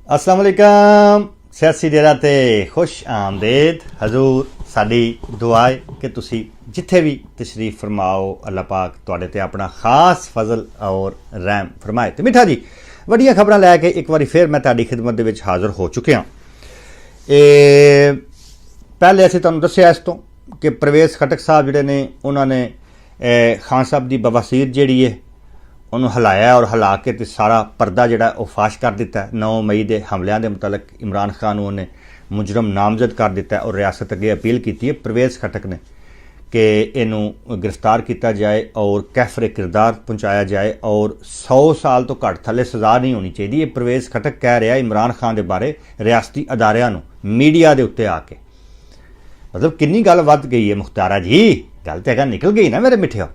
अस्सलाम वालेकुम सियासी डेरा ते खुश आमदेद हजूर साडी दुआ है कि तुसी जिथे भी तशरीफ फरमाओ अल्लाह पाक तुहाडे ते अपना खास फजल और रहम फरमाए। तो मिठा जी वड्डियां खबरां लैके एक बार फिर मैं तुहाडी खिदमत दे विच हाज़र हो चुकिया। पहले असीं तुहानूं दस्सिया इस तो कि परवेज़ खटक साहब जिहड़े ने उन्होंने खान साहब की बवासीर जिहड़ी है उन्होंने हिलाया और हिला के तो सारा पर्दा जिहड़ा वो फाश कर दिता है। 9 मई के हमलियां के मुतलक इमरान खान उन्होंने मुजरम नामजद कर दिता है और रियासत अगे अपील की है परवेज़ खटक ने कि इनू गिरफ्तार किया जाए और कैफरे किरदार पहुँचाया जाए और 100 साल तो घट थले सज़ा नहीं होनी चाहिए। ये परवेज़ खटक कह रहा इमरान खान के बारे रियासती अदारियां नूं मीडिया के उत्ते आके, मतलब किन्नी गल वध गई है मुख्तारा जी, गल तो निकल गई ना मेरे मिठिया।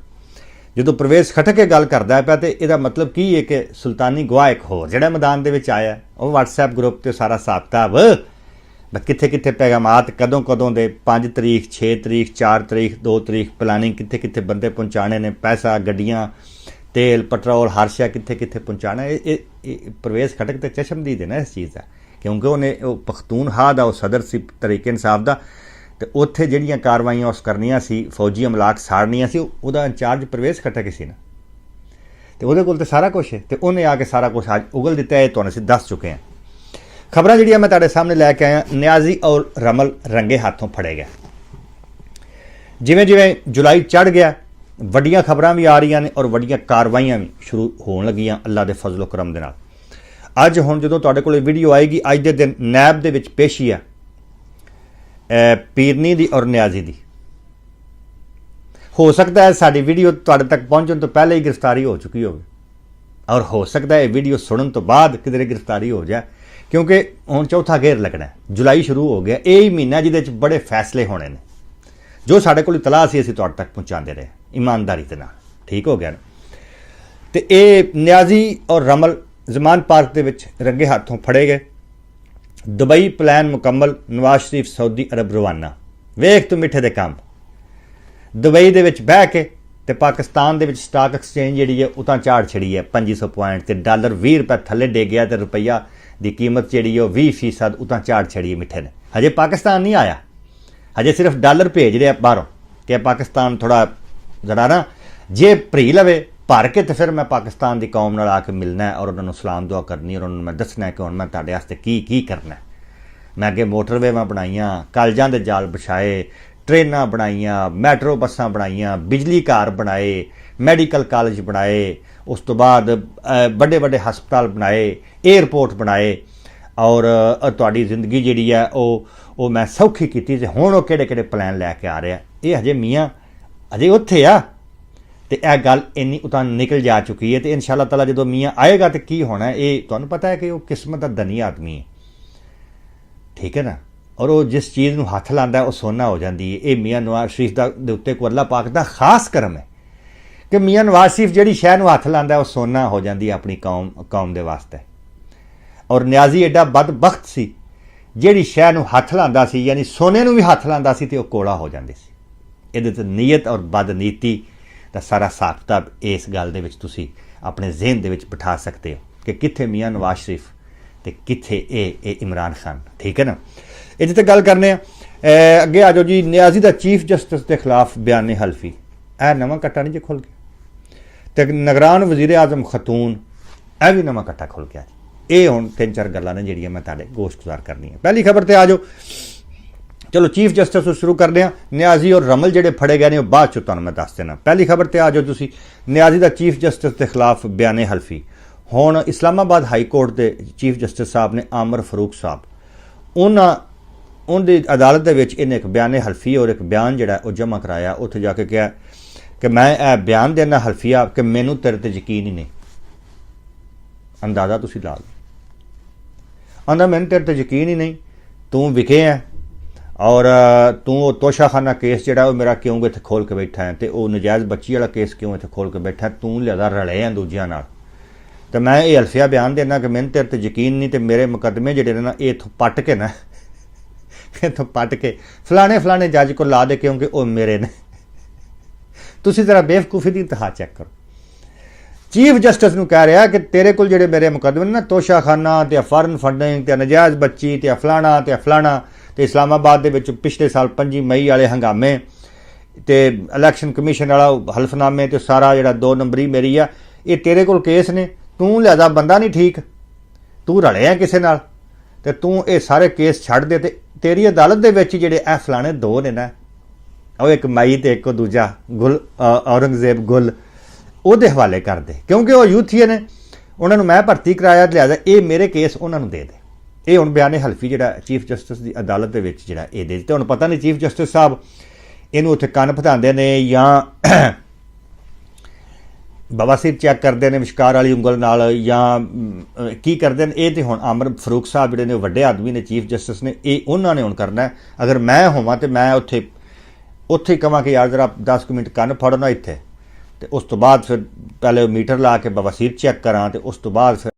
जो परवेज़ खटक ये गल करता है तो यदा मतलब की है कि सुल्तानी गवाह एक होर जिहड़ा मैदान दे विच आया वो व्हाट्सएप ग्रुप ते सारा हिसाब किताब कित्थे कित्थे पैगामात कदों कदों दे 5 तरीक 6 तरीक 4 तरीक 2 तरीक प्लानिंग कित्थे कित्थे बंदे पहुँचाने ने, पैसा गड्डियाँ तेल पेट्रोल हर शै कित्थे कित्थे पहुँचाना। परवेज़ खटक तो चशमदीद है ना इस चीज़ का, क्योंकि उन्हें पख्तूनखा दा सदर सी तरीके इंसाफ का, तो उत्थे जिहड़ियां कार्रवाइयां उस करनियां सी फौजी अमलाक साड़नियां सी उहदा इंचार्ज परवेज़ खटक सी ना, तो उहदे कोल तो सारा कुछ है। तो उन्हें आके सारा कुछ अज उगल दिता है, तुहानूं असीं दस चुके हैं। खबरां जिहड़ियां मैं तुहाडे सामने लैके आया, न्याजी और रमल रंगे हाथों फड़े गए। जिवें जिवें जुलाई चढ़ गया वड्डियां खबरां भी आ रही ने और वड्डियां कार्रवाइयां भी शुरू होण लगियां अल्लाह दे फजलो करम दे नाल। अज हुण जदों तुहाडे कोल वीडियो आएगी अज दे दिन नैब दे विच पेशी है पीरनी दी और न्याजी दी। हो सकता है साड़ी वीडियो तुहाडे तक पहुँचने तो पहले ही गिरफ्तारी हो चुकी हो, और हो सकता है वीडियो सुनने तो बाद किधरे गिरफ्तारी हो जाए, क्योंकि हुण चौथा घेर लगना है, जुलाई शुरू हो गया, यही महीना जिहदे च बड़े फैसले होने ने। जो साडे कोल इतलाह सी असीं तुहाडे तक पहुँचाते रहे ईमानदारी के नाल, ठीक हो गया ना। तो ये न्याजी और रमल जमान पार्क दे विच रंगे हाथों फड़े गए। दुबई प्लान मुकम्मल, नवाज शरीफ सऊदी अरब रवाना। वेख तू मिठे दे काम, दुबई दे विच बह के ते पाकिस्तान दे विच स्टॉक एक्सचेंज जिहड़ी है उतां झाड़ छड़ी है 2500 पॉइंट, ते डॉलर 20 रुपए थल्ले डे गया, तो रुपया की कीमत जिहड़ी है 20% उतां झाड़ छड़ी है मिठे ने। हजे पाकिस्तान नहीं आया, हजे सिर्फ डॉलर भेज रहे बाहरों कि पाकिस्तान थोड़ा जरा ना जे भरी लवे भर के, तो फिर मैं पाकिस्तान की कौम नाल आके मिलना है और उन्होंने सलाम दुआ करनी और उन्होंने मैं दसना है कि हुण मैं तुहाडे वास्ते की करना है। मैं अगे मोटरवेवां बनाईयां, कालजां दे जाल बिछाए, ट्रेनां बनाईयां, मैट्रो बसां बनाईयां, बिजली घर बनाए, मैडिकल कॉलेज बनाए, उस तो बाद बड़े बड़े हस्पताल बनाए, एयरपोर्ट बनाए, और तुहाडी जिंदगी जिहड़ी है वो मैं सौखी कीती। ते हुण ओह किहड़े प्लान लैके आ रहा, ये हजे मियाँ अजे उत्थे आ, तो यह गल इन्नी उतां निकल जा चुकी है। तो इंशाअल्लाह ताला जो मियाँ आएगा तो की होना है, ये तुहानूं पता है कि वो किस्मत का धनी आदमी है, ठीक है ना, और वो जिस चीज़ में हथ लाता है वो सोना हो जाती है। ये मियाँ नवाज शरीफ के उत्ते को अल्लाह पाक का खास करम है कि मियाँ नवाज शरीफ जिहड़ी शै नूं हथ लाता है वो सोना हो जाती है अपनी कौम के वास्ते। और न्याजी एडा बदबख्त सी जिहड़ी शै नूं हथ लाता सी, यानी सोने नूं भी हथ लाता सी तो कोड़ा हो जाती सी। इहदे ते नीयत और बदनीति का सारा हिसाब किताब इस गल दे विच तुसीं अपने जहन दे विच बिठा सकते हो कि कित्थे मियाँ नवाज शरीफ ते कित्थे ए इमरान खान, ठीक है ना। ये तो गल करने अगे आ जाओ जी। न्याजी का चीफ जस्टिस के खिलाफ बयान हल्फी, यह नवा कट्टा नहीं जो खुल गया। तो निगरान वजीर आजम खतून, यह भी नवा कट्टा खुल गया जी। ये हुण 3-4 गल्लां ने जिहड़ियां मैं तुहाडे गोश्त गुजार करनी है। पहली खबर ते आ जाओ, चलो चीफ जस्टिस शुरू करते हैं। न्याजी और रमल जिहड़े फड़े गए ने बाद चो तुहानूं मैं दस देना। पहली खबर ते आ जाओ तुसीं, न्याजी का चीफ जस्टिस के खिलाफ बयान हल्फी। हुण इस्लामाबाद हाई कोर्ट के चीफ जस्टिस साहब ने आमर फरूक साहब, उनकी अदालत दे विच इन्हें एक बयान हल्फी और एक बयान जिहड़ा वो जमा कराया। उत्थे जाके कहा कि मैं यह बयान देना हल्फिया कि मैनू तेरे ते यकीन ही नहीं। अंदाजा तुसीं ला लो, आंदा मैनू तेरे ते यकीन ही नहीं, तू विके है और तू तोशाखाना केस जिहड़ा मेरा क्यों इत्थे खोल के बैठा है, तो वह नजायज़ बच्ची वाला केस क्यों इत्थे खोल के बैठा है, तू लिहाजा रले हैं दूजियां नाल। तो मैं ये हल्फिया बयान देना कि मैनू तेरे ते यकीन नहीं, तो मेरे मुकदमे जिहड़े ना ये इत्थों पट के ना इत्थों पट के फलाने जज को ला दे, क्योंकि वो मेरे ने। तुसीं जरा बेवकूफ़ी की इंतहा चेक करो। ਚੀਫ ਜਸਟਿਸ ਨੂੰ ਕਹਿ ਰਿਹਾ ਕਿ ਤੇਰੇ ਕੋਲ ਜਿਹੜੇ ਮੇਰੇ ਮੁਕੱਦਮੇ ਨੇ ਨਾ, ਤੋਸ਼ਾਖਾਨਾ ਤੇ ਫਾਰਨ ਫੰਡਿੰਗ ਤੇ ਨਜਾਇਜ਼ ਬੱਚੀ ਤੇ ਫਲਾਣਾ ਤੇ ਇਸਲਾਮਾਬਾਦ ਦੇ ਵਿੱਚ ਪਿਛਲੇ ਸਾਲ 5 ਮਈ ਵਾਲੇ ਹੰਗਾਮੇ ਤੇ ਇਲੈਕਸ਼ਨ ਕਮਿਸ਼ਨ ਵਾਲਾ ਹਲਫਨਾਮੇ ਤੇ ਸਾਰਾ ਜਿਹੜਾ 2 ਨੰਬਰੀ ਮੇਰੀ ਆ, ਇਹ ਤੇਰੇ ਕੋਲ ਕੇਸ ਨੇ। ਤੂੰ ਲਿਆਦਾ ਬੰਦਾ ਨਹੀਂ ਠੀਕ, ਤੂੰ ਰਲਿਆ ਕਿਸੇ ਨਾਲ ਤੇ ਤੂੰ ਇਹ ਸਾਰੇ ਕੇਸ ਛੱਡ ਦੇ ਤੇ ਤੇਰੀ ਅਦਾਲਤ ਦੇ ਵਿੱਚ ਜਿਹੜੇ ਇਹ ਫਲਾਣੇ 2 ਨੇ ਨਾ, ਉਹ ਇੱਕ ਮਾਈ ਤੇ ਇੱਕ ਦੂਜਾ ਗੁਲ ਔਰੰਗਜ਼ੇਬ ਗੁਲ, ਉਹਦੇ ਹਵਾਲੇ ਕਰ ਦੇ, ਕਿਉਂਕਿ ਉਹ ਯੂਥੀਏ ਨੇ, ਉਹਨਾਂ ਨੂੰ ਮੈਂ ਭਰਤੀ ਕਰਾਇਆ, ਲਿਆਦਾ ਇਹ ਮੇਰੇ ਕੇਸ ਉਹਨਾਂ ਨੂੰ ਦੇ ਦੇ। ਇਹ ਹੁਣ ਬਿਆਨੇ ਹਲਫੀ ਜਿਹੜਾ ਚੀਫ ਜਸਟਿਸ ਦੀ ਅਦਾਲਤ ਦੇ ਵਿੱਚ ਜਿਹੜਾ ਇਹ ਦੇ ਦਿੱਤੇ। ਹੁਣ ਪਤਾ ਨਹੀਂ ਚੀਫ ਜਸਟਿਸ ਸਾਹਿਬ ਇਹਨੂੰ ਉੱਥੇ ਕੰਨ ਵਧਾਉਂਦੇ ਨੇ ਜਾਂ ਬਵਾਸੀਰ ਚੈੱਕ ਕਰਦੇ ਨੇ ਵਿਸ਼ਕਾਰ ਵਾਲੀ ਉਂਗਲ ਨਾਲ ਜਾਂ ਕੀ ਕਰਦੇ ਨੇ, ਇਹ ਤੇ ਹੁਣ ਆਮਰ ਫਰੂਕ ਸਾਹਿਬ ਜਿਹੜੇ ਨੇ ਵੱਡੇ ਆਦਮੀ ਨੇ, ਚੀਫ ਜਸਟਿਸ ਨੇ, ਇਹ ਉਹਨਾਂ ਨੇ ਹੁਣ ਕਰਨਾ। ਅਗਰ ਮੈਂ ਹੋਵਾਂ ਤੇ ਮੈਂ ਉੱਥੇ ਹੀ ਕਹਾਂ ਕਿ ਯਾਰ ਜਰਾ 10 ਮਿੰਟ ਕੰਨ ਫੜਨਾ ਇੱਥੇ, ਤੇ ਉਸ ਤੋਂ ਬਾਅਦ ਫਿਰ ਪਹਿਲੇ ਮੀਟਰ ਲਾ ਕੇ ਬਵਾਸੀਰ ਚੈੱਕ ਕਰਾਂ ਤੇ ਉਸ ਤੋਂ ਬਾਅਦ ਫਿਰ